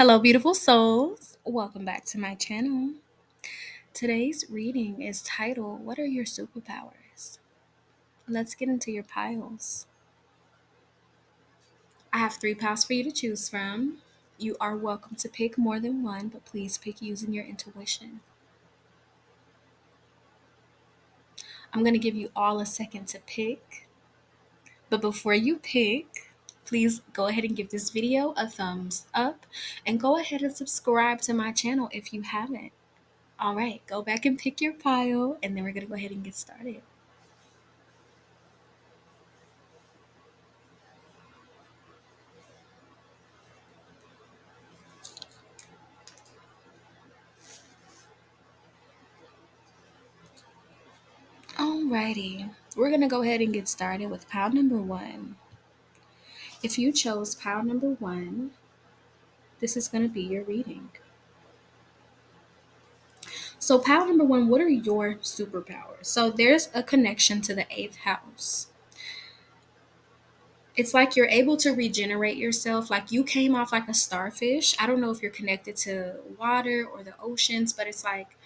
Hello, beautiful souls. Welcome back to my channel. Today's reading is titled, What are your superpowers? Let's get into your piles. I have 3 piles for you to choose from. You are welcome to pick more than one, but please pick using your intuition. I'm going to give you all a second to pick. But before you pick, please go ahead and give this video a thumbs up and go ahead and subscribe to my channel if you haven't. All right, go back and pick your pile, and then we're going to go ahead and get started. Alrighty, we're going to go ahead and get started with pile number 1. If you chose pile number 1, this is going to be your reading. So, pile number 1, what are your superpowers? So, there's a connection to the 8th house. It's like you're able to regenerate yourself. Like you came off like a starfish. I don't know if you're connected to water or the oceans, but it's like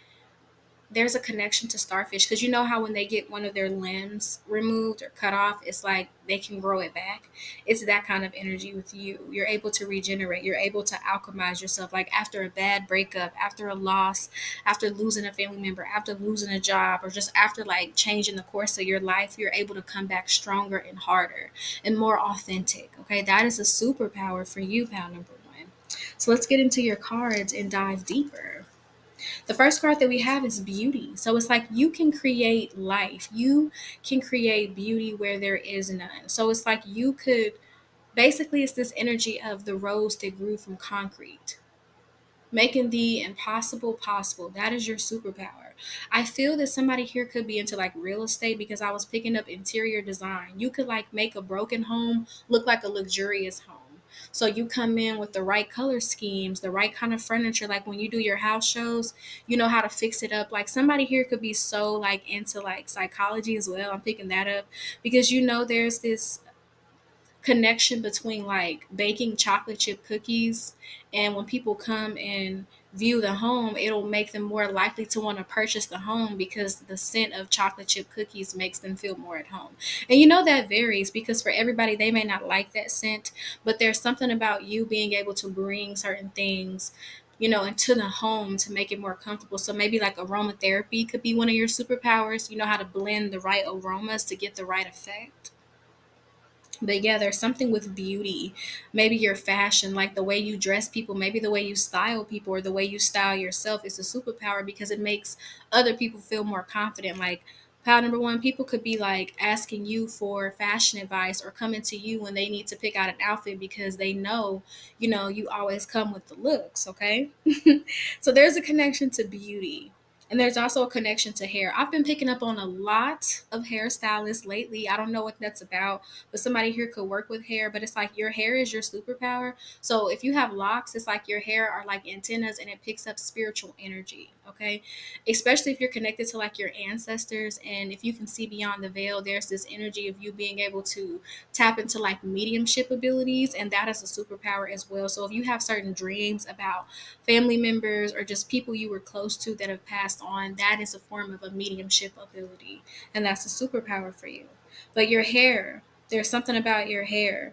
there's a connection to starfish because you know how when they get one of their limbs removed or cut off, it's like they can grow it back. It's that kind of energy with you. You're able to regenerate. You're able to alchemize yourself. Like after a bad breakup, after a loss, after losing a family member, after losing a job, or just after like changing the course of your life, you're able to come back stronger and harder and more authentic. Okay, that is a superpower for you, pal number 1. So let's get into your cards and dive deeper. The first card that we have is beauty. So it's like you can create life. You can create beauty where there is none. So it's like you could basically, it's this energy of the rose that grew from concrete, making the impossible possible. That is your superpower. I feel that somebody here could be into like real estate because I was picking up interior design. You could like make a broken home look like a luxurious home. So you come in with the right color schemes, the right kind of furniture. Like when you do your house shows, you know how to fix it up. Like somebody here could be so like into like psychology as well. I'm picking that up because you know there's this connection between like baking chocolate chip cookies, and when people come and view the home, it'll make them more likely to want to purchase the home because the scent of chocolate chip cookies makes them feel more at home. And you know that varies because for everybody they may not like that scent, but there's something about you being able to bring certain things, you know, into the home to make it more comfortable. So maybe like aromatherapy could be one of your superpowers. You know how to blend the right aromas to get the right effect. But yeah, there's something with beauty. Maybe your fashion, like the way you dress people, maybe the way you style people or the way you style yourself is a superpower because it makes other people feel more confident. Like power number 1, people could be like asking you for fashion advice or coming to you when they need to pick out an outfit because they know, you know, you always come with the looks, okay? So there's a connection to beauty. And there's also a connection to hair. I've been picking up on a lot of hairstylists lately. I don't know what that's about, but somebody here could work with hair. But it's like your hair is your superpower. So if you have locks, it's like your hair are like antennas and it picks up spiritual energy. Okay. Especially if you're connected to like your ancestors. And if you can see beyond the veil, there's this energy of you being able to tap into like mediumship abilities. And that is a superpower as well. So if you have certain dreams about family members or just people you were close to that have passed on, that is a form of a mediumship ability. And that's a superpower for you. But your hair, there's something about your hair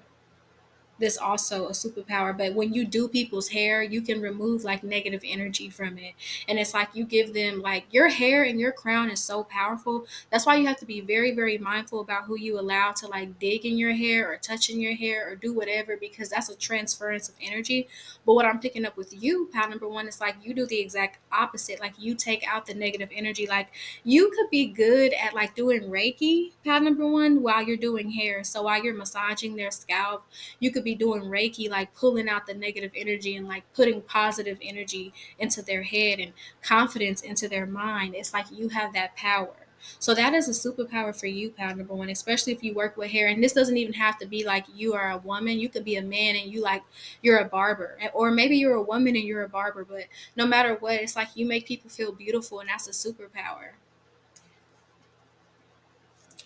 that's also a superpower. But when you do people's hair, you can remove like negative energy from it. And it's like you give them like your hair and your crown is so powerful. That's why you have to be very, very mindful about who you allow to like dig in your hair or touch in your hair or do whatever, because that's a transference of energy. But what I'm picking up with you, pal number 1, is like you do the exact opposite. Like you take out the negative energy. Like you could be good at like doing Reiki, pal number 1, while you're doing hair. So while you're massaging their scalp, you could be doing Reiki, like pulling out the negative energy and like putting positive energy into their head and confidence into their mind. It's like you have that power. So that is a superpower for you, pal number 1, especially if you work with hair. And this doesn't even have to be like you are a woman. You could be a man and you like you're a barber, or maybe you're a woman and you're a barber. But no matter what, it's like you make people feel beautiful, and that's a superpower.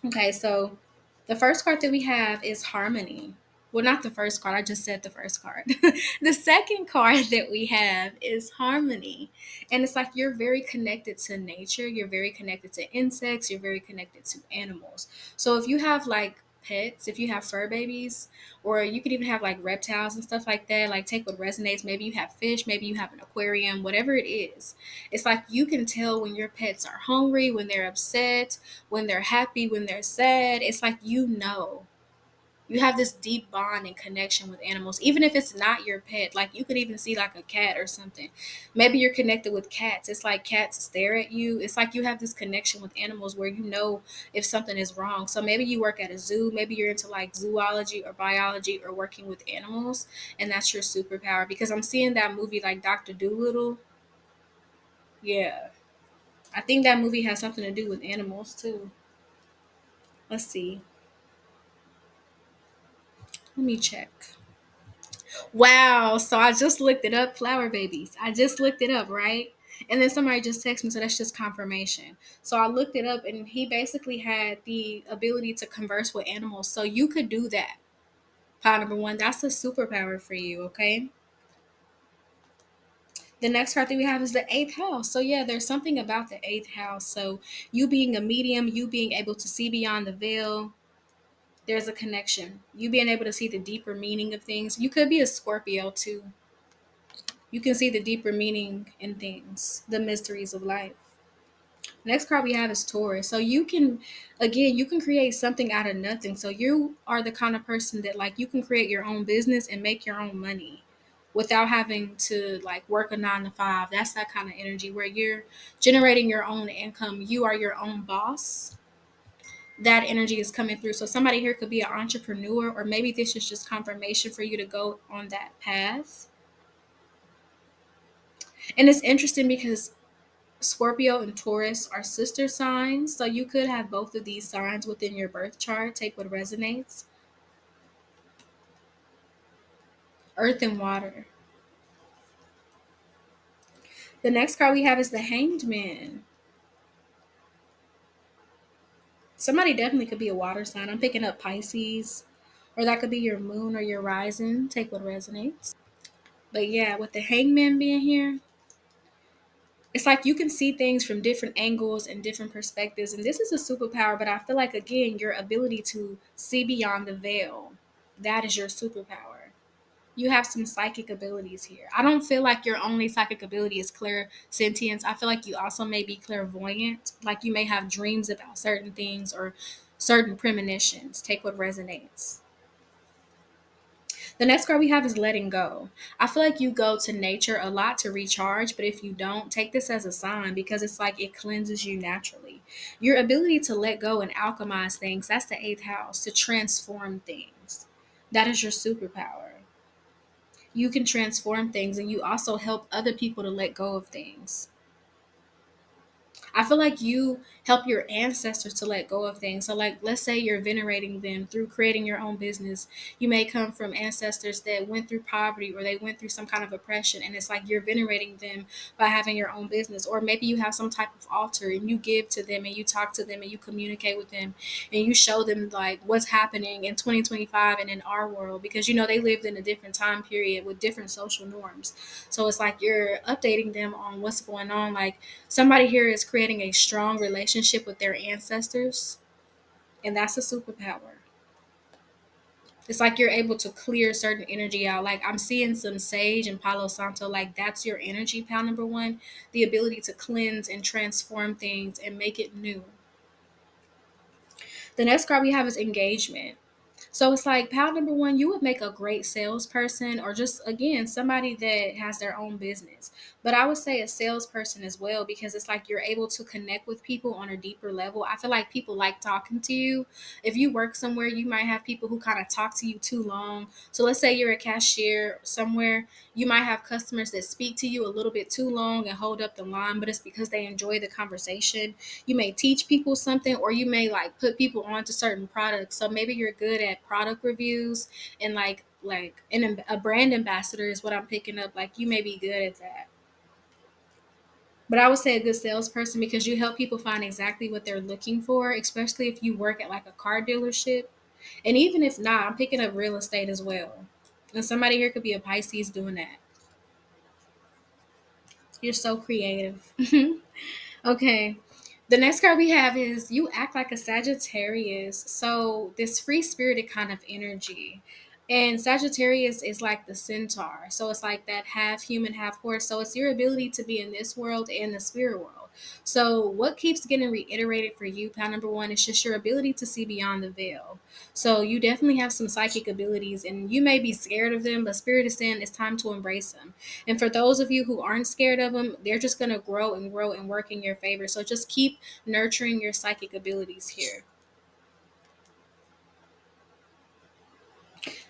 Okay, so the first card that we have is harmony. Well, not the first card. I just said the first card. The second card that we have is harmony. And it's like you're very connected to nature. You're very connected to insects. You're very connected to animals. So if you have like pets, if you have fur babies, or you could even have like reptiles and stuff like that, like take what resonates. Maybe you have fish, maybe you have an aquarium, whatever it is. It's like you can tell when your pets are hungry, when they're upset, when they're happy, when they're sad. It's like you have this deep bond and connection with animals, even if it's not your pet. Like you could even see like a cat or something. Maybe you're connected with cats. It's like cats stare at you. It's like you have this connection with animals where you know if something is wrong. So maybe you work at a zoo. Maybe you're into like zoology or biology or working with animals, and that's your superpower. Because I'm seeing that movie like Dr. Doolittle. Yeah, I think that movie has something to do with animals too. Let's see. Let me check. Wow. So I just looked it up, flower babies. I just looked it up, right? And then somebody just texted me, so that's just confirmation. So I looked it up, and he basically had the ability to converse with animals. So you could do that. Pile number one, that's a superpower for you, okay? The next card that we have is the eighth house. So yeah, there's something about the eighth house. So you being a medium, you being able to see beyond the veil, there's a connection. You being able to see the deeper meaning of things. You could be a Scorpio too. You can see the deeper meaning in things, the mysteries of life. Next card we have is Taurus. So you can, again, you can create something out of nothing. So you are the kind of person that like you can create your own business and make your own money without having to like work a 9 to 5. That's that kind of energy where you're generating your own income. You are your own boss. That energy is coming through. So somebody here could be an entrepreneur, or maybe this is just confirmation for you to go on that path. And it's interesting because Scorpio and Taurus are sister signs, so you could have both of these signs within your birth chart. Take what resonates. Earth and water. The next card we have is the Hanged Man. Somebody definitely could be a water sign. I'm picking up Pisces, or that could be your moon or your rising. Take what resonates. But yeah, with the Hangman being here, it's like you can see things from different angles and different perspectives. And this is a superpower, but I feel like, again, your ability to see beyond the veil, that is your superpower. You have some psychic abilities here. I don't feel like your only psychic ability is clairsentience. I feel like you also may be clairvoyant. Like you may have dreams about certain things or certain premonitions. Take what resonates. The next card we have is letting go. I feel like you go to nature a lot to recharge, but if you don't, take this as a sign because it's like it cleanses you naturally. Your ability to let go and alchemize things, that's the eighth house, to transform things. That is your superpower. You can transform things and you also help other people to let go of things. I feel like you help your ancestors to let go of things. So, like, let's say you're venerating them through creating your own business. You may come from ancestors that went through poverty or they went through some kind of oppression, and it's like you're venerating them by having your own business. Or maybe you have some type of altar and you give to them and you talk to them and you communicate with them and you show them like what's happening in 2025 and in our world because you know they lived in a different time period with different social norms. So, it's like you're updating them on what's going on. Like, somebody here is creating a strong relationship with their ancestors, and that's a superpower. It's like you're able to clear certain energy out. Like I'm seeing some sage and Palo Santo, like that's your energy, pal number one. The ability to cleanse and transform things and make it new. The next card we have is engagement. So it's like pal number one, you would make a great salesperson or just again somebody that has their own business. But I would say a salesperson as well because it's like you're able to connect with people on a deeper level. I feel like people like talking to you. If you work somewhere, you might have people who kind of talk to you too long. So let's say you're a cashier somewhere, you might have customers that speak to you a little bit too long and hold up the line, but it's because they enjoy the conversation. You may teach people something or you may like put people onto certain products. So maybe you're good at product reviews and a brand ambassador is what I'm picking up. Like you may be good at that. But I would say a good salesperson because you help people find exactly what they're looking for, especially if you work at like a car dealership. And even if not, I'm picking up real estate as well. And somebody here could be a Pisces doing that. You're so creative. Okay. The next card we have is you act like a Sagittarius. So this free spirited kind of energy. And Sagittarius is like the centaur. So it's like that half human, half horse. So it's your ability to be in this world and the spirit world. So what keeps getting reiterated for you, pal number one, is just your ability to see beyond the veil. So you definitely have some psychic abilities and you may be scared of them, but spirit is saying it's time to embrace them. And for those of you who aren't scared of them, they're just going to grow and work in your favor. So just keep nurturing your psychic abilities here.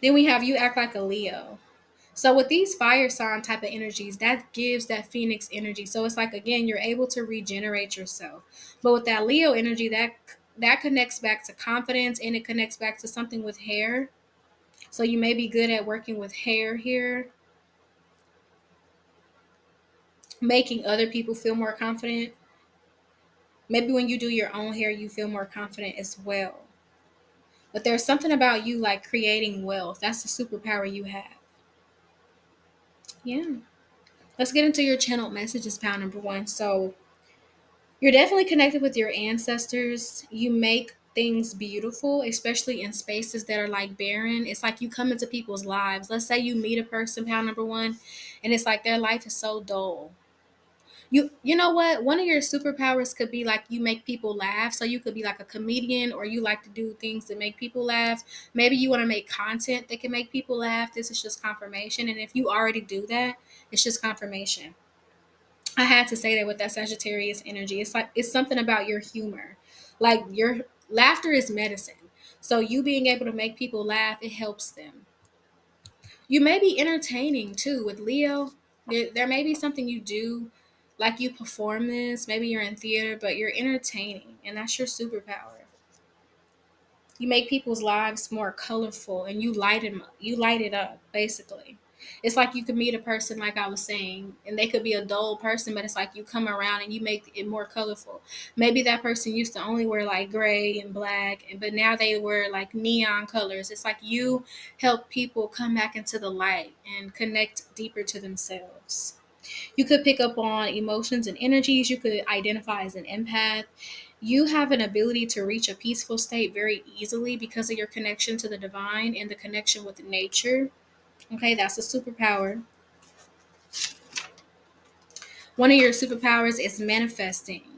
Then we have you act like a Leo. So with these fire sign type of energies, that gives that phoenix energy. So it's like again, you're able to regenerate yourself. But with that Leo energy, that connects back to confidence and it connects back to something with hair. So you may be good at working with hair here, making other people feel more confident. Maybe when you do your own hair, you feel more confident as well. But there's something about you like creating wealth. That's the superpower you have. Yeah. Let's get into your channeled messages, pound number one. So you're definitely connected with your ancestors. You make things beautiful, especially in spaces that are like barren. It's like you come into people's lives. Let's say you meet a person, pound number one, and it's like their life is so dull. You know what? One of your superpowers could be like you make people laugh. So you could be like a comedian or you like to do things that make people laugh. Maybe you want to make content that can make people laugh. This is just confirmation. And if you already do that, it's just confirmation. I had to say that with that Sagittarius energy. It's like it's something about your humor. Like your laughter is medicine. So you being able to make people laugh, it helps them. You may be entertaining too with Leo. There may be something you do, like you perform this. Maybe you're in theater, but you're entertaining, and that's your superpower. You make people's lives more colorful, and you light it up. Basically, it's like you could meet a person, like I was saying, and they could be a dull person, but it's like you come around and you make it more colorful. Maybe that person used to only wear like gray and black, but now they wear like neon colors. It's like you help people come back into the light and connect deeper to themselves. You could pick up on emotions and energies. You could identify as an empath. You have an ability to reach a peaceful state very easily because of your connection to the divine and the connection with nature. Okay, that's a superpower. One of your superpowers is manifesting,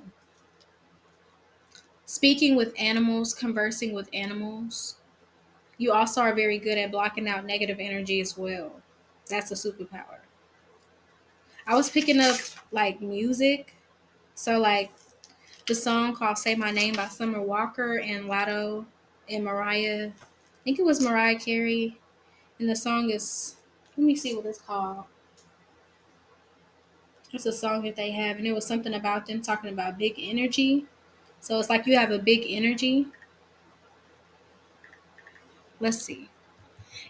speaking with animals, conversing with animals. You also are very good at blocking out negative energy as well. That's a superpower. I was picking up like music. So, like, the song called Say My Name by Summer Walker and Lotto and Mariah. I think it was Mariah Carey. And the song is, let me see what it's called. It's a song that they have, and it was something about them talking about big energy. So it's like you have a big energy. Let's see.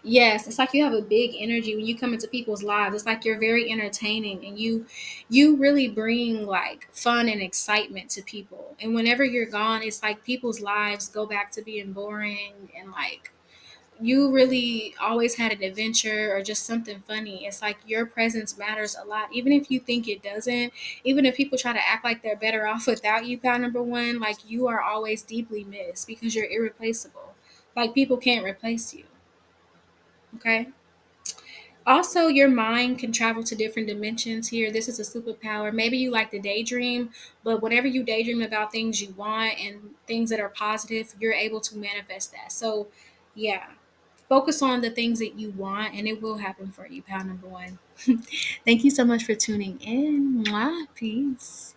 Yes, it's like you have a big energy when you come into people's lives. It's like you're very entertaining and you really bring like fun and excitement to people. And whenever you're gone, it's like people's lives go back to being boring and like you really always had an adventure or just something funny. It's like your presence matters a lot. Even if you think it doesn't, even if people try to act like they're better off without you, pound number one, like you are always deeply missed because you're irreplaceable. Like people can't replace you. Okay. Also, your mind can travel to different dimensions here. This is a superpower. Maybe you like to daydream, but whenever you daydream about things you want and things that are positive, you're able to manifest that. So, yeah, focus on the things that you want and it will happen for you, pal number one. Thank you so much for tuning in. Mwah, peace.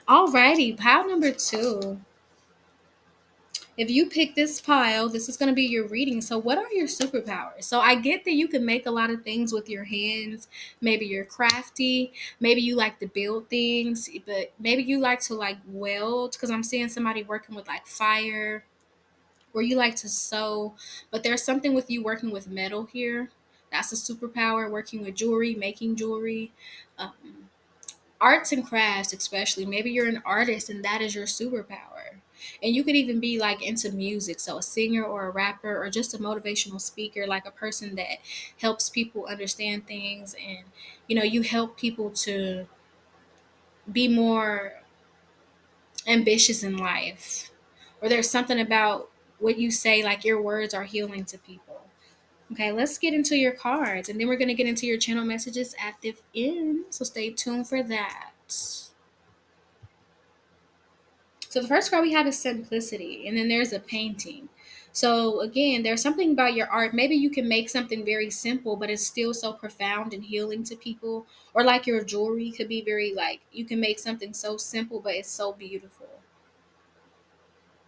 Alrighty, pile number two. If you pick this pile, this is going to be your reading. So, what are your superpowers? So, I get that you can make a lot of things with your hands. Maybe you're crafty. Maybe you like to build things, but maybe you like to like weld because I'm seeing somebody working with like fire, or you like to sew. But there's something with you working with metal here. That's a superpower, working with jewelry, making jewelry. Um, Arts and crafts, especially. Maybe you're an artist and that is your superpower. And you could even be like into music, so a singer or a rapper or just a motivational speaker, like a person that helps people understand things, and you help people to be more ambitious in life. Or there's something about what you say, like your words are healing to people. Okay, let's get into your cards, and then we're going to get into your channel messages at the end. So stay tuned for that. So the first card we have is simplicity, and then there's a painting. So again, there's something about your art. Maybe you can make something very simple, but it's still so profound and healing to people. Or like your jewelry could be very like you can make something so simple, but it's so beautiful.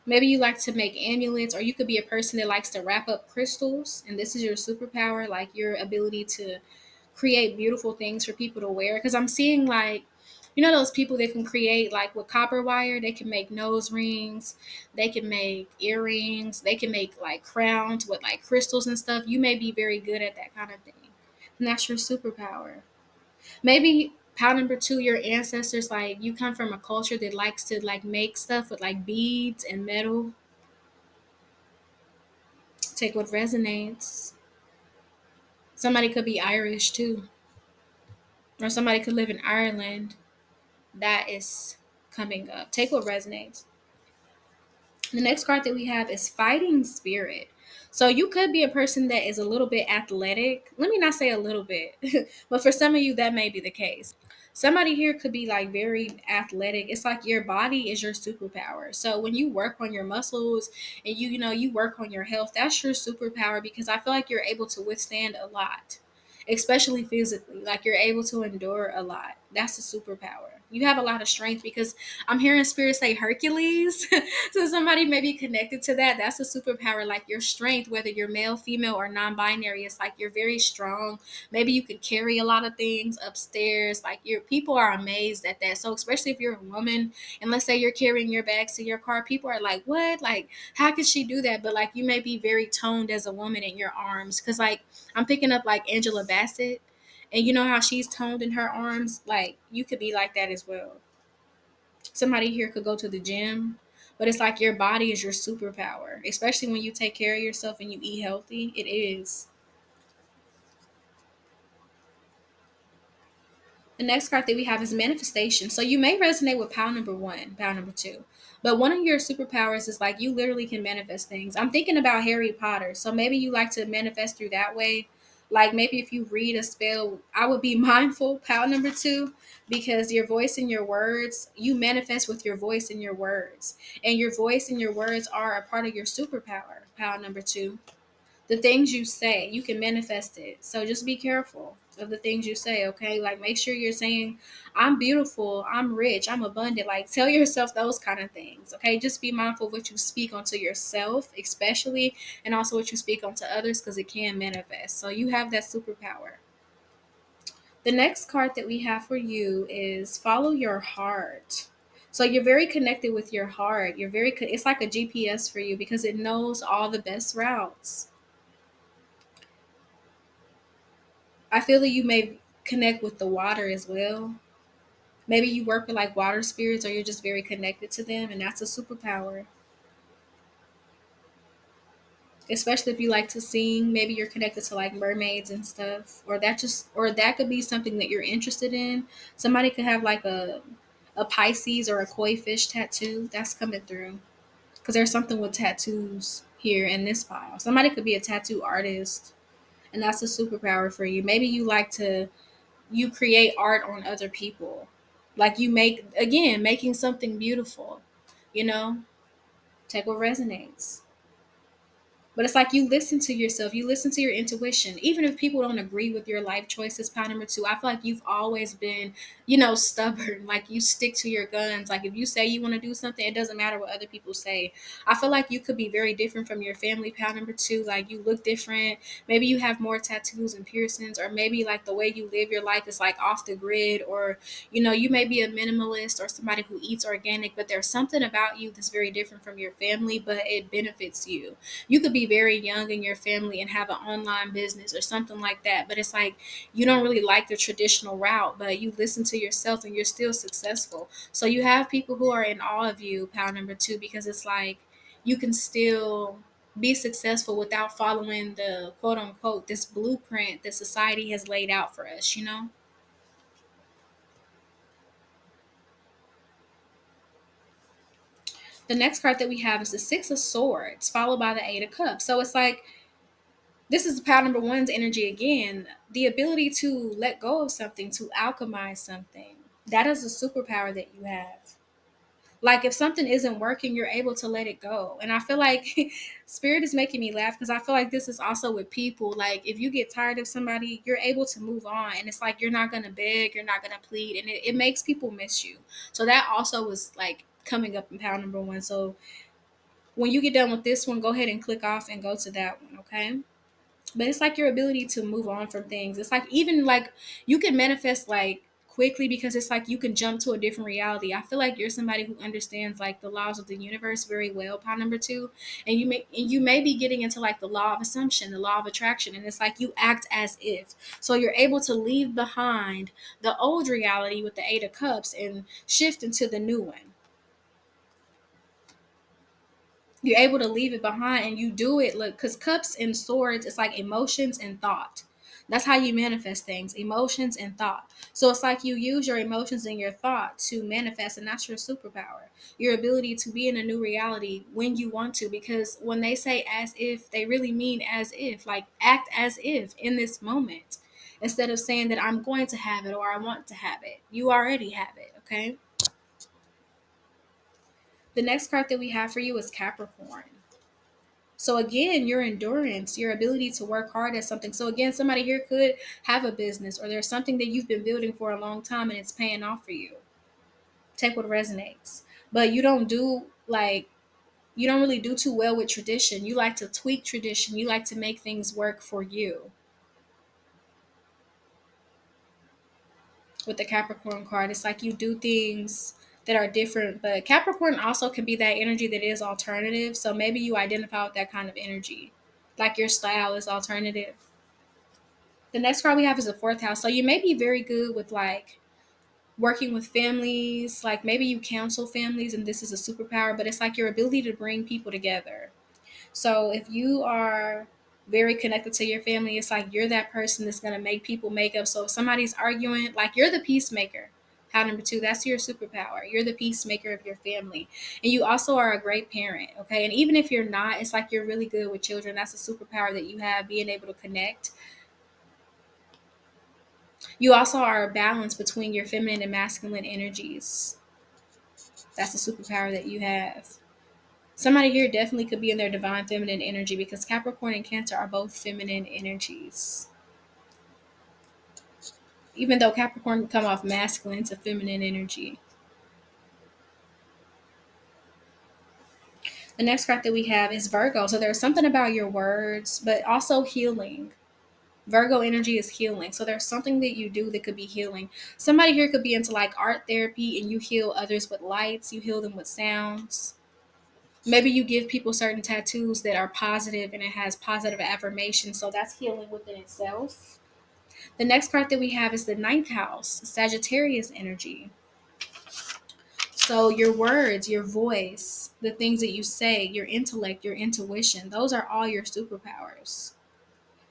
Maybe you like to make amulets, or you could be a person that likes to wrap up crystals, and this is your superpower, like your ability to create beautiful things for people to wear. Because I'm seeing like, those people that can create like with copper wire, they can make nose rings, they can make earrings, they can make like crowns with like crystals and stuff. You may be very good at that kind of thing, and that's your superpower. Maybe pound number two, your ancestors, like you come from a culture that likes to like make stuff with like beads and metal. Take what resonates. Somebody could be Irish too, or somebody could live in Ireland. That is coming up. Take what resonates. The next card that we have is Fighting Spirit. So you could be a person that is a little bit athletic. Let me not say a little bit, but for some of you, that may be the case. Somebody here could be like very athletic. It's like your body is your superpower. So when you work on your muscles and you work on your health, that's your superpower, because I feel like you're able to withstand a lot, especially physically. Like you're able to endure a lot. That's a superpower. You have a lot of strength, because I'm hearing spirit say Hercules. So somebody may be connected to that. That's a superpower, like your strength, whether you're male, female, or non-binary. It's like you're very strong. Maybe you could carry a lot of things upstairs. Like your people are amazed at that. So especially if you're a woman, and let's say you're carrying your bags to your car, people are like, what? Like, how could she do that? But like you may be very toned as a woman in your arms. Cause like I'm picking up like Angela Bassett. And you know how she's toned in her arms? Like you could be like that as well. Somebody here could go to the gym, but it's like your body is your superpower, especially when you take care of yourself and you eat healthy. It is. The next card that we have is manifestation. So you may resonate with pile number one, pile number two. But one of your superpowers is like you literally can manifest things. I'm thinking about Harry Potter. So maybe you like to manifest through that way. Like maybe if you read a spell, I would be mindful, pile number two, because your voice and your words, you manifest with your voice and your words. And your voice and your words are a part of your superpower, pile number two. The things you say, you can manifest it. So just be careful of the things you say, okay? Like make sure you're saying, I'm beautiful, I'm rich, I'm abundant. Like tell yourself those kind of things, okay? Just be mindful of what you speak onto yourself, especially, and also what you speak onto others, because it can manifest. So you have that superpower. The next card that we have for you is Follow Your Heart. So you're very connected with your heart. It's like a GPS for you, because it knows all the best routes. I feel that you may connect with the water as well. Maybe you work with like water spirits, or you're just very connected to them, and that's a superpower. Especially if you like to sing, maybe you're connected to like mermaids and stuff, or that could be something that you're interested in. Somebody could have like a Pisces or a koi fish tattoo that's coming through, because there's something with tattoos here in this pile. Somebody could be a tattoo artist, and that's a superpower for you. Maybe you create art on other people, like you make, again, making something beautiful, you know take what resonates. But it's like you listen to yourself, you listen to your intuition. Even if people don't agree with your life choices, pound number two, I feel like you've always been, stubborn. Like you stick to your guns. Like if you say you want to do something, it doesn't matter what other people say. I feel like you could be very different from your family, pound number two. Like you look different. Maybe you have more tattoos and piercings, or maybe like the way you live your life is like off the grid, or, you may be a minimalist or somebody who eats organic, but there's something about you that's very different from your family, but it benefits you. You could be be very young in your family and have an online business or something like that, but it's like you don't really like the traditional route, but you listen to yourself and you're still successful. So you have people who are in awe of you, pile number two, because it's like you can still be successful without following the quote unquote this blueprint that society has laid out for us, you know? The next card that we have is the Six of Swords, followed by the Eight of Cups. So it's like this is pile number one's energy again. The ability to let go of something, to alchemize something. That is a superpower that you have. Like if something isn't working, you're able to let it go. And I feel like spirit is making me laugh because I feel like this is also with people. Like if you get tired of somebody, you're able to move on. And it's like you're not gonna beg, you're not gonna plead, and it makes people miss you. So that also was like coming up in pile number one. So when you get done with this one, go ahead and click off and go to that one, okay? But it's like your ability to move on from things. It's like even like you can manifest like quickly because it's like you can jump to a different reality. I feel like you're somebody who understands like the laws of the universe very well, pile number two. And you may be getting into like the law of assumption, the law of attraction, and it's like you act as if. So you're able to leave behind the old reality with the Eight of Cups and shift into the new one. You're able to leave it behind and you do it, look, because cups and swords, it's like emotions and thought. That's how you manifest things, emotions and thought. So it's like you use your emotions and your thought to manifest, and that's your superpower, your ability to be in a new reality when you want to. Because when they say as if, they really mean as if, like act as if in this moment, instead of saying that I'm going to have it or I want to have it. You already have it, okay? The next card that we have for you is Capricorn. So again, your endurance, your ability to work hard at something. So again, somebody here could have a business or there's something that you've been building for a long time and it's paying off for you. Take what resonates. But you don't really do too well with tradition. You like to tweak tradition. You like to make things work for you. With the Capricorn card, it's like you do things that are different, but Capricorn also can be that energy that is alternative. So maybe you identify with that kind of energy. Like your style is alternative. The next card we have is the fourth house. So you may be very good with like working with families, like maybe you counsel families and this is a superpower, but it's like your ability to bring people together. So if you are very connected to your family, it's like you're that person that's going to make people make up. So if somebody's arguing, like you're the peacemaker. How number two, that's your superpower. You're the peacemaker of your family. And you also are a great parent. Okay. And even if you're not, it's like you're really good with children. That's a superpower that you have, being able to connect. You also are a balance between your feminine and masculine energies. That's a superpower that you have. Somebody here definitely could be in their divine feminine energy because Capricorn and Cancer are both feminine energies. Even though Capricorn can come off masculine to feminine energy. The next card that we have is Virgo. So there's something about your words, but also healing. Virgo energy is healing. So there's something that you do that could be healing. Somebody here could be into like art therapy and you heal others with lights, you heal them with sounds. Maybe you give people certain tattoos that are positive and it has positive affirmation. So that's healing within itself. The next card that we have is the ninth house, Sagittarius energy. So your words, your voice, the things that you say, your intellect, your intuition, those are all your superpowers.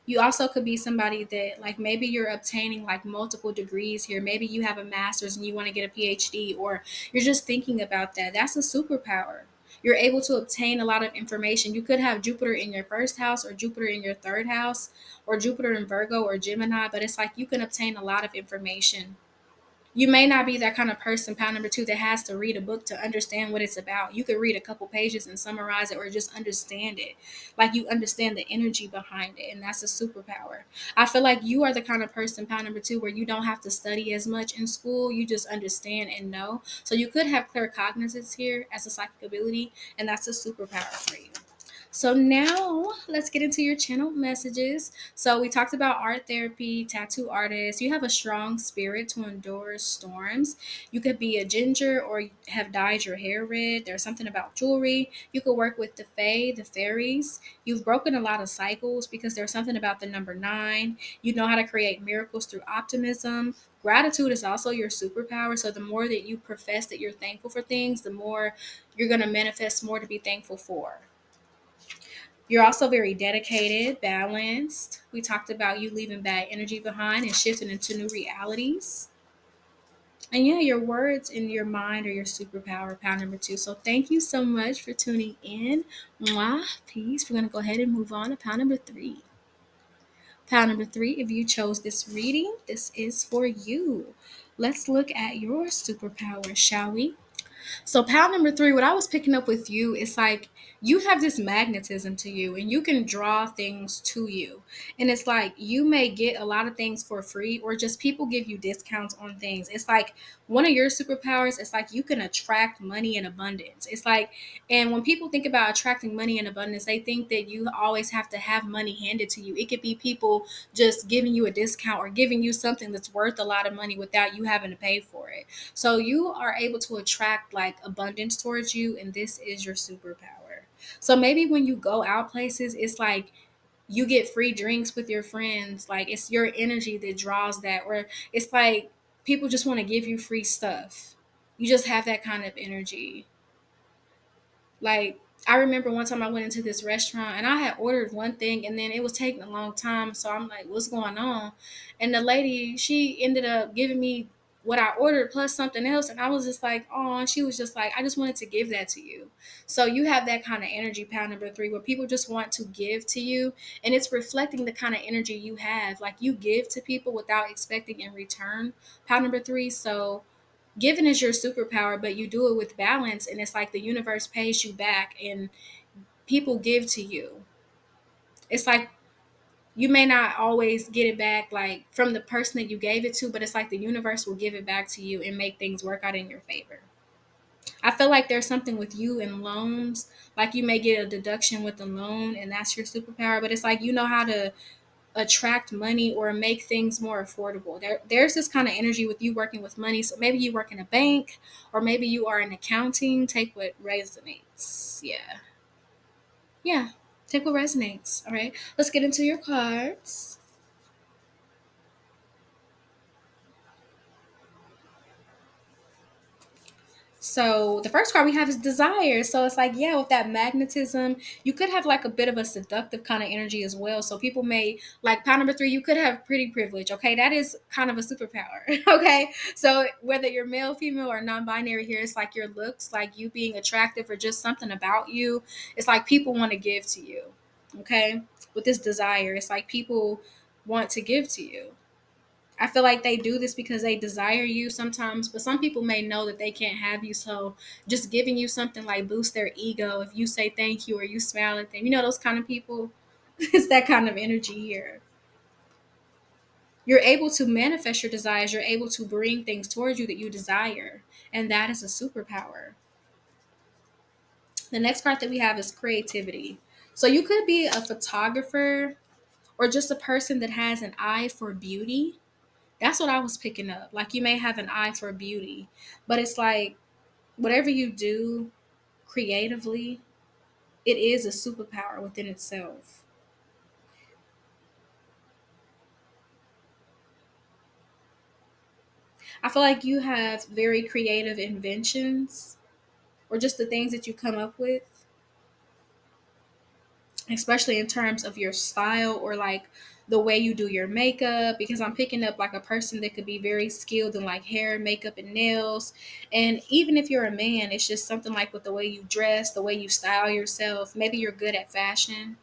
You also could be somebody that like maybe you're obtaining like multiple degrees here. Maybe you have a master's and you want to get a PhD, or you're just thinking about that. That's a superpower. You're able to obtain a lot of information. You could have Jupiter in your first house or Jupiter in your third house or Jupiter in Virgo or Gemini, but it's like you can obtain a lot of information. You may not be that kind of person, pound number two, that has to read a book to understand what it's about. You could read a couple pages and summarize it or just understand it. Like you understand the energy behind it, and that's a superpower. I feel like you are the kind of person, pound number two, where you don't have to study as much in school. You just understand and know. So you could have claircognizance here as a psychic ability, and that's a superpower for you. So now let's get into your channel messages. So we talked about art therapy, tattoo artist. You have a strong spirit to endure storms. You could be a ginger or have dyed your hair red. There's something about jewelry. You could work with the fae, the fairies. You've broken a lot of cycles because there's something about the number 9. You know how to create miracles through optimism. Gratitude is also your superpower. So the more that you profess that you're thankful for things, the more you're going to manifest more to be thankful for. You're also very dedicated, balanced. We talked about you leaving bad energy behind and shifting into new realities. And yeah, your words and your mind are your superpower, pound number 2. So thank you so much for tuning in. Mwah, peace. We're going to go ahead and move on to pound number 3. Pound number 3, if you chose this reading, this is for you. Let's look at your superpower, shall we? So pound number 3, what I was picking up with you is like you have this magnetism to you and you can draw things to you. And it's like you may get a lot of things for free or just people give you discounts on things. It's like one of your superpowers, it's like you can attract money in abundance. It's like, and when people think about attracting money in abundance, they think that you always have to have money handed to you. It could be people just giving you a discount or giving you something that's worth a lot of money without you having to pay for it. So you are able to attract like abundance towards you, and this is your superpower. So maybe when you go out places, it's like you get free drinks with your friends. Like it's your energy that draws that, or it's like people just want to give you free stuff. You just have that kind of energy. Like I remember one time I went into this restaurant and I had ordered one thing and then it was taking a long time. So I'm like, what's going on? And the lady, she ended up giving me what I ordered plus something else. And I was just like, oh, and she was just like, I just wanted to give that to you. So you have that kind of energy, pound number 3, where people just want to give to you. And it's reflecting the kind of energy you have. Like you give to people without expecting in return, pound number 3. So giving is your superpower, but you do it with balance, and it's like the universe pays you back and people give to you. It's like you may not always get it back like from the person that you gave it to, but it's like the universe will give it back to you and make things work out in your favor. I feel like there's something with you and loans, like you may get a deduction with a loan and that's your superpower, but it's like you know how to attract money or make things more affordable. There's this kind of energy with you working with money. So maybe you work in a bank or maybe you are in accounting. Take what resonates. Yeah. Yeah. Take what resonates. All right. Let's get into your cards. So the first card we have is desire. So it's like, yeah, with that magnetism, you could have like a bit of a seductive kind of energy as well. So people may like pound number 3, you could have pretty privilege. Okay. That is kind of a superpower. Okay. So whether you're male, female, or non-binary here, it's like your looks, like you being attractive or just something about you. It's like people want to give to you. Okay. With this desire, it's like people want to give to you. I feel like they do this because they desire you sometimes, but some people may know that they can't have you. So just giving you something like boost their ego. If you say thank you or you smile at them, you know, those kind of people, it's that kind of energy here. You're able to manifest your desires. You're able to bring things towards you that you desire. And that is a superpower. The next card that we have is creativity. So you could be a photographer or just a person that has an eye for beauty. That's what I was picking up. Like you may have an eye for beauty, but it's like whatever you do creatively, it is a superpower within itself. I feel like you have very creative inventions or just the things that you come up with, especially in terms of your style or like the way you do your makeup, because I'm picking up like a person that could be very skilled in like hair, makeup, and nails. And even if you're a man, it's just something like with the way you dress, the way you style yourself. Maybe you're good at fashion.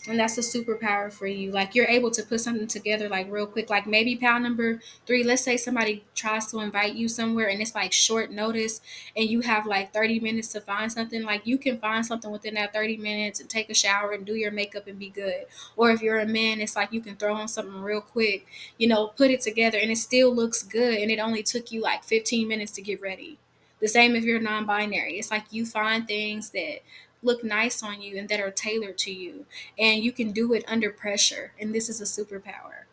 And that's a superpower for you. Like you're able to put something together like real quick. Like maybe pound number 3, let's say somebody tries to invite you somewhere and it's like short notice and you have like 30 minutes to find something. Like you can find something within that 30 minutes and take a shower and do your makeup and be good. Or if you're a man, it's like you can throw on something real quick, you know, put it together and it still looks good and it only took you like 15 minutes to get ready. The same if you're non-binary. It's like you find things that look nice on you and that are tailored to you. And you can do it under pressure. And this is a superpower.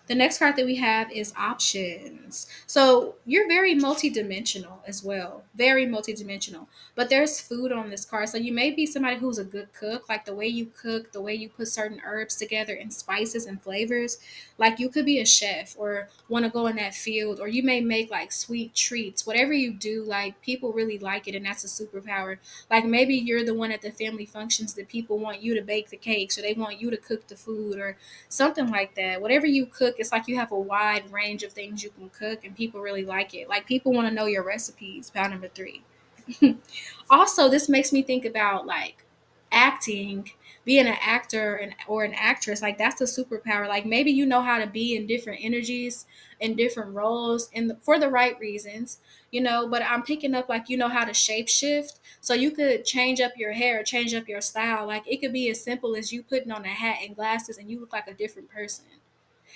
The next card that we have is options. So you're very multidimensional as well, very multidimensional. But there's food on this card. So you may be somebody who's a good cook, like the way you cook, the way you put certain herbs together and spices and flavors. Like you could be a chef or want to go in that field, or you may make like sweet treats. Whatever you do, like people really like it, and that's a superpower. Like maybe you're the one at the family functions that people want you to bake the cakes, or they want you to cook the food, or something like that. Whatever you cook, it's like you have a wide range of things you can cook, and people really like it. Like people want to know your recipes. Pound number three. Also, this makes me think about like acting, being an actor and or an actress. Like that's a superpower. Like maybe you know how to be in different energies in different roles and for the right reasons, but I'm picking up like you know how to shapeshift. So you could change up your hair, change up your style. Like it could be as simple as you putting on a hat and glasses and you look like a different person.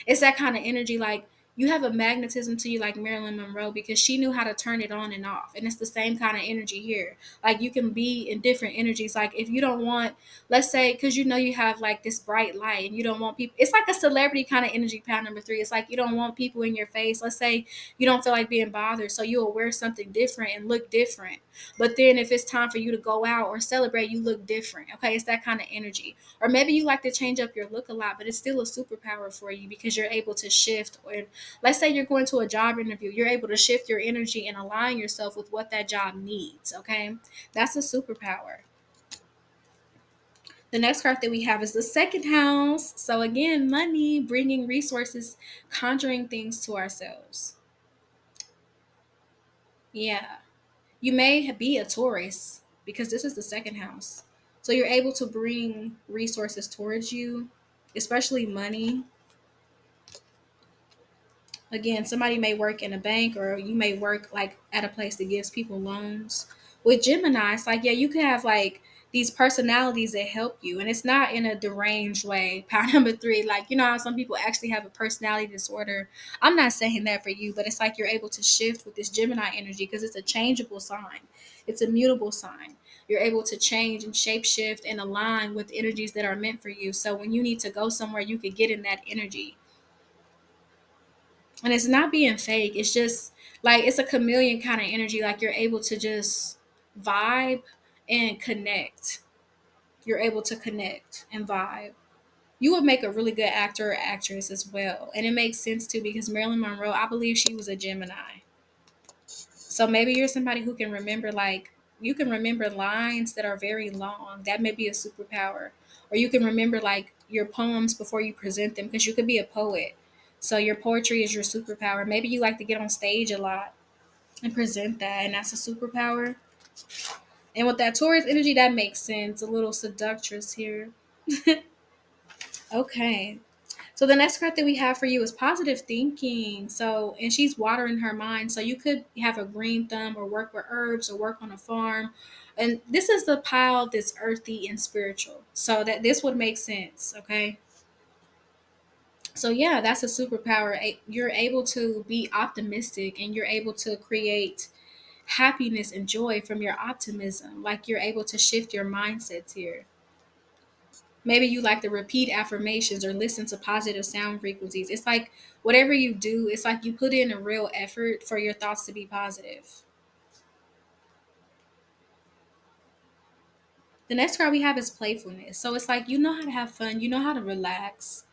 It's that kind of energy. Like you have a magnetism to you like Marilyn Monroe, because she knew how to turn it on and off. And it's the same kind of energy here. Like you can be in different energies. Like if you don't want, let's say, because you have like this bright light and you don't want people, it's like a celebrity kind of energy. Pound number three. It's like you don't want people in your face. Let's say you don't feel like being bothered, so you'll wear something different and look different. But then if it's time for you to go out or celebrate, you look different. Okay, it's that kind of energy. Or maybe you like to change up your look a lot, but it's still a superpower for you because you're able to shift. Or let's say you're going to a job interview, you're able to shift your energy and align yourself with what that job needs. Okay, that's a superpower. The next card that we have is the second house. So again, money, bringing resources, conjuring things to ourselves. Yeah. You may be a Taurus because this is the second house. So you're able to bring resources towards you, especially money. Again, somebody may work in a bank, or you may work like at a place that gives people loans. With Gemini, it's like, yeah, you can have like these personalities that help you, and it's not in a deranged way. Pound number three, like, how some people actually have a personality disorder. I'm not saying that for you, but it's like you're able to shift with this Gemini energy because it's a changeable sign, it's a mutable sign. You're able to change and shape shift and align with energies that are meant for you. So when you need to go somewhere, you could get in that energy. And it's not being fake. It's just like it's a chameleon kind of energy. Like you're able to just vibe and connect. You're able to connect and vibe. You would make a really good actor or actress as well. And it makes sense too because Marilyn Monroe, I believe she was a Gemini. So maybe you're somebody who can remember, like, you can remember lines that are very long. That may be a superpower. Or you can remember, like, your poems before you present them because you could be a poet. So your poetry is your superpower. Maybe you like to get on stage a lot and present that, and that's a superpower. And with that Taurus energy, that makes sense. A little seductress here. Okay. So the next card that we have for you is positive thinking. So, and she's watering her mind. So you could have a green thumb or work with herbs or work on a farm. And this is the pile that's earthy and spiritual. So that this would make sense. Okay. So yeah, that's a superpower. You're able to be optimistic and you're able to create happiness and joy from your optimism. Like you're able to shift your mindsets here. Maybe you like to repeat affirmations or listen to positive sound frequencies. It's like whatever you do, it's like you put in a real effort for your thoughts to be positive. The next card we have is playfulness. So it's like you know how to have fun, you know how to relax,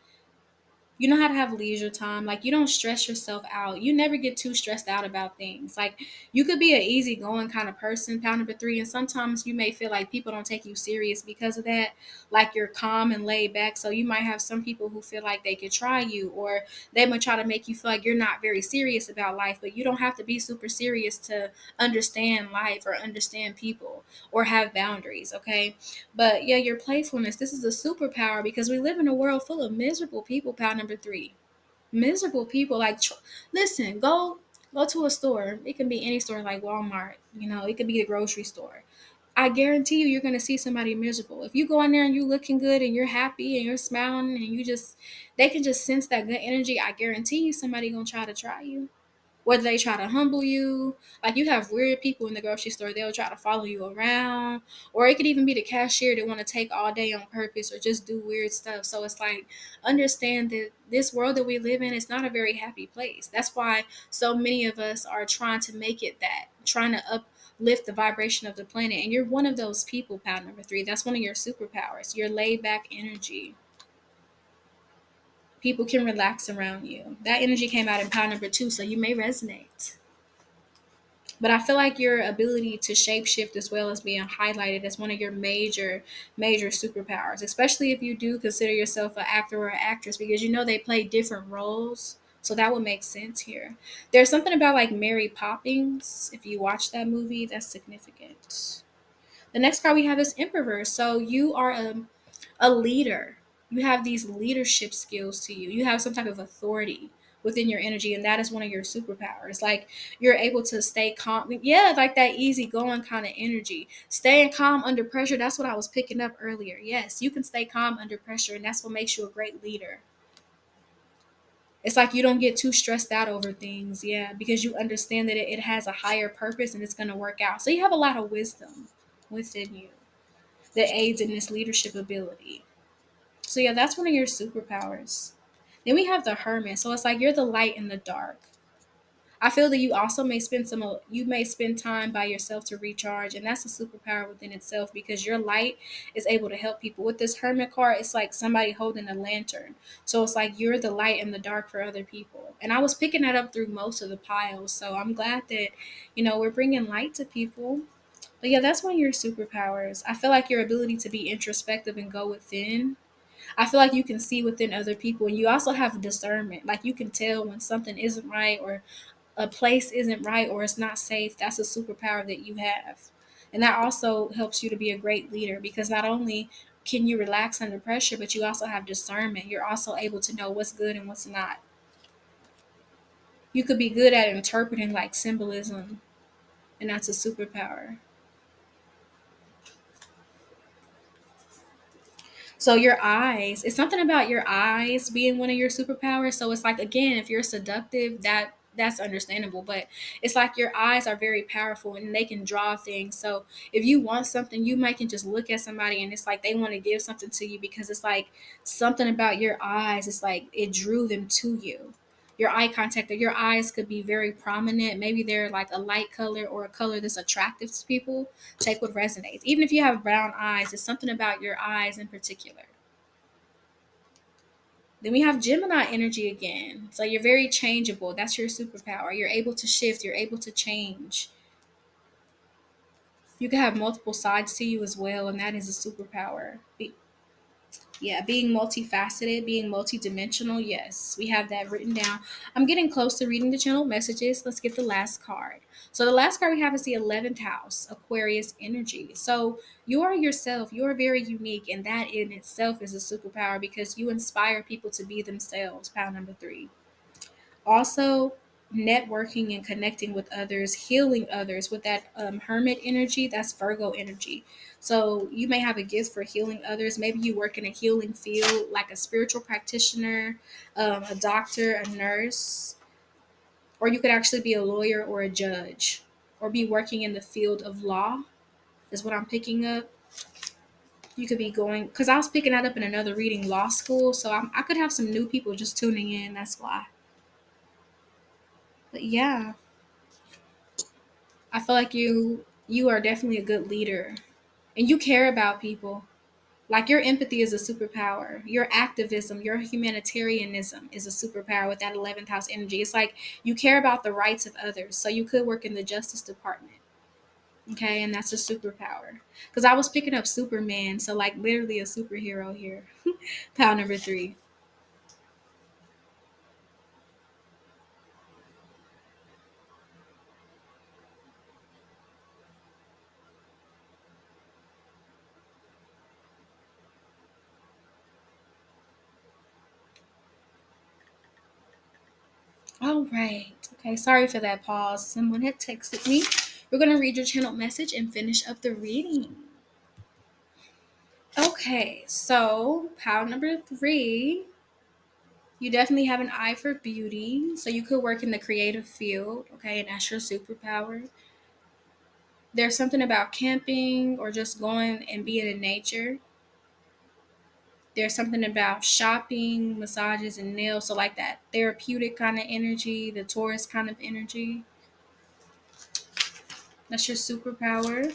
you know how to have leisure time. Like you don't stress yourself out. You never get too stressed out about things. Like you could be an easygoing kind of person, pound number three, and sometimes you may feel like people don't take you serious because of that. Like you're calm and laid back. So you might have some people who feel like they could try you, or they might try to make you feel like you're not very serious about life, but you don't have to be super serious to understand life or understand people or have boundaries, okay? But yeah, your playfulness, this is a superpower because we live in a world full of miserable people, pound number three. Miserable people. Like, listen, go to a store. It can be any store like Walmart, it could be a grocery store. I guarantee you're going to see somebody miserable. If you go in there and you're looking good and you're happy and you're smiling and they can just sense that good energy, I guarantee you somebody going to try you. Whether they try to humble you, like you have weird people in the grocery store, they'll try to follow you around, or it could even be the cashier that want to take all day on purpose or just do weird stuff. So it's like, understand that this world that we live in is not a very happy place. That's why so many of us are trying to make it that, trying to uplift the vibration of the planet. And you're one of those people, pound number three. That's one of your superpowers, your laid back energy. People can relax around you. That energy came out in pound number two, so you may resonate. But I feel like your ability to shapeshift as well as being highlighted as one of your major superpowers, especially if you do consider yourself an actor or an actress, because you know they play different roles. So that would make sense here. There's something about like Mary Poppins. If you watch that movie, that's significant. The next card we have is Emperor. So you are a leader. You have these leadership skills to you. You have some type of authority within your energy, and that is one of your superpowers. Like you're able to stay calm. Yeah, like that easygoing kind of energy. Staying calm under pressure. That's what I was picking up earlier. Yes, you can stay calm under pressure, and that's what makes you a great leader. It's like you don't get too stressed out over things, yeah, because you understand that it has a higher purpose and it's going to work out. So you have a lot of wisdom within you that aids in this leadership ability. So yeah, that's one of your superpowers. Then we have the Hermit. So it's like you're the light in the dark. I feel that you also may you may spend time by yourself to recharge, and that's a superpower within itself because your light is able to help people. With this Hermit card, it's like somebody holding a lantern. So it's like you're the light in the dark for other people. And I was picking that up through most of the piles. So I'm glad that, we're bringing light to people. But yeah, that's one of your superpowers. I feel like your ability to be introspective and go within. I feel like you can see within other people, and you also have discernment. Like you can tell when something isn't right, or a place isn't right, or it's not safe. That's a superpower that you have. And that also helps you to be a great leader because not only can you relax under pressure, but you also have discernment. You're also able to know what's good and what's not. You could be good at interpreting like symbolism, and that's a superpower. So your eyes, it's something about your eyes being one of your superpowers. So it's like, again, if you're seductive, that's understandable, but it's like your eyes are very powerful and they can draw things. So if you want something, you might can just look at somebody and it's like they want to give something to you because it's like something about your eyes. It's like it drew them to you. Your eye contact, or your eyes could be very prominent. Maybe they're like a light color or a color that's attractive to people. Take what resonates. Even if you have brown eyes, it's something about your eyes in particular. Then we have Gemini energy again. So you're very changeable. That's your superpower. You're able to shift, you're able to change. You can have multiple sides to you as well, and that is a superpower. Yeah, being multifaceted, being multidimensional. Yes, we have that written down. I'm getting close to reading the channel messages. Let's get the last card. So the last card we have is the 11th house, Aquarius energy. So you are yourself. You are very unique, and that in itself is a superpower because you inspire people to be themselves. Pound number three. Also, networking and connecting with others, healing others with that hermit energy. That's Virgo energy. So you may have a gift for healing others. Maybe you work in a healing field like a spiritual practitioner, a doctor, a nurse, or you could actually be a lawyer or a judge, or be working in the field of law is what I'm picking up. You could be going, because I was picking that up in another reading, law school. So I could have some new people just tuning in. That's why. But yeah, I feel like you are definitely a good leader, and you care about people. Like your empathy is a superpower. Your activism, your humanitarianism is a superpower with that 11th house energy. It's like you care about the rights of others. So you could work in the Justice Department. Okay, and that's a superpower. Because I was picking up Superman, so like literally a superhero here. Pound number three. All right. Okay, sorry for that pause. Someone had texted me. We're going to read your channel message and finish up the reading. Okay, so pile number three. You definitely have an eye for beauty, so you could work in the creative field, okay, and that's your superpower. There's something about camping or just going and being in nature. There's something about shopping, massages, and nails. So, like that therapeutic kind of energy, the tourist kind of energy. That's your superpower.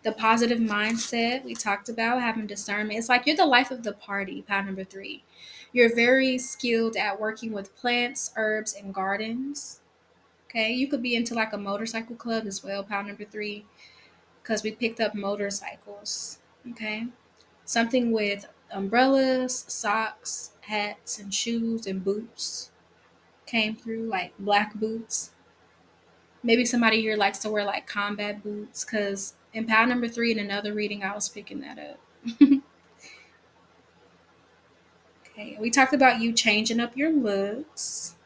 The positive mindset we talked about, having discernment. It's like you're the life of the party, power number three. You're very skilled at working with plants, herbs, and gardens. Okay. You could be into like a motorcycle club as well, power number three, because we picked up motorcycles. Okay. Something with umbrellas, socks, hats, and shoes and boots came through, like black boots. Maybe somebody here likes to wear like combat boots, because in pile number three in another reading, I was picking that up. Okay, we talked about you changing up your looks.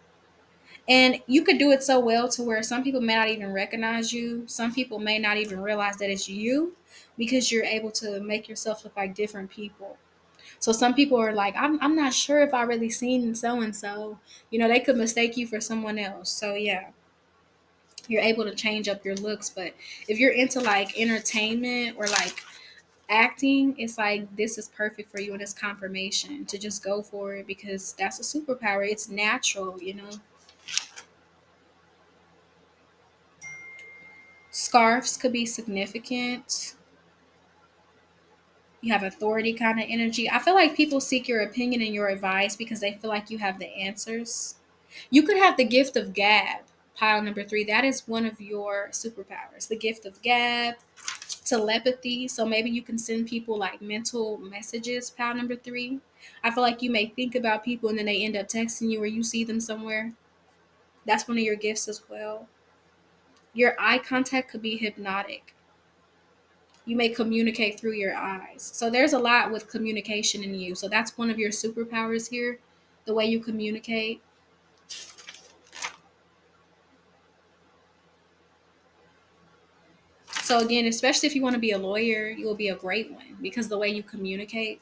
And you could do it so well to where some people may not even recognize you. Some people may not even realize that it's you because you're able to make yourself look like different people. So some people are like, I'm not sure if I really seen so and so. You know, they could mistake you for someone else. So yeah, you're able to change up your looks. But if you're into like entertainment or like acting, it's like this is perfect for you and it's confirmation to just go for it because that's a superpower. It's natural, you know. Scarves could be significant. You have authority kind of energy. I feel like people seek your opinion and your advice because they feel like you have the answers. You could have the gift of gab, pile number three. That is one of your superpowers. The gift of gab, telepathy. So maybe you can send people like mental messages, pile number three. I feel like you may think about people and then they end up texting you or you see them somewhere. That's one of your gifts as well. Your eye contact could be hypnotic. You may communicate through your eyes. So there's a lot with communication in you. So that's one of your superpowers here, the way you communicate. So again, especially if you want to be a lawyer, you will be a great one because the way you communicate.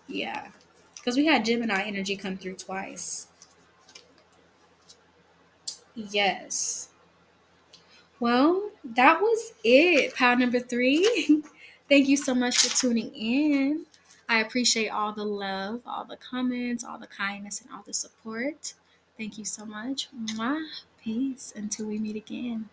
Yeah. Because we had Gemini energy come through twice. Yes. Well, that was it. Pound number three. Thank you so much for tuning in. I appreciate all the love, all the comments, all the kindness, and all the support. Thank you so much. Mwah. Peace until we meet again.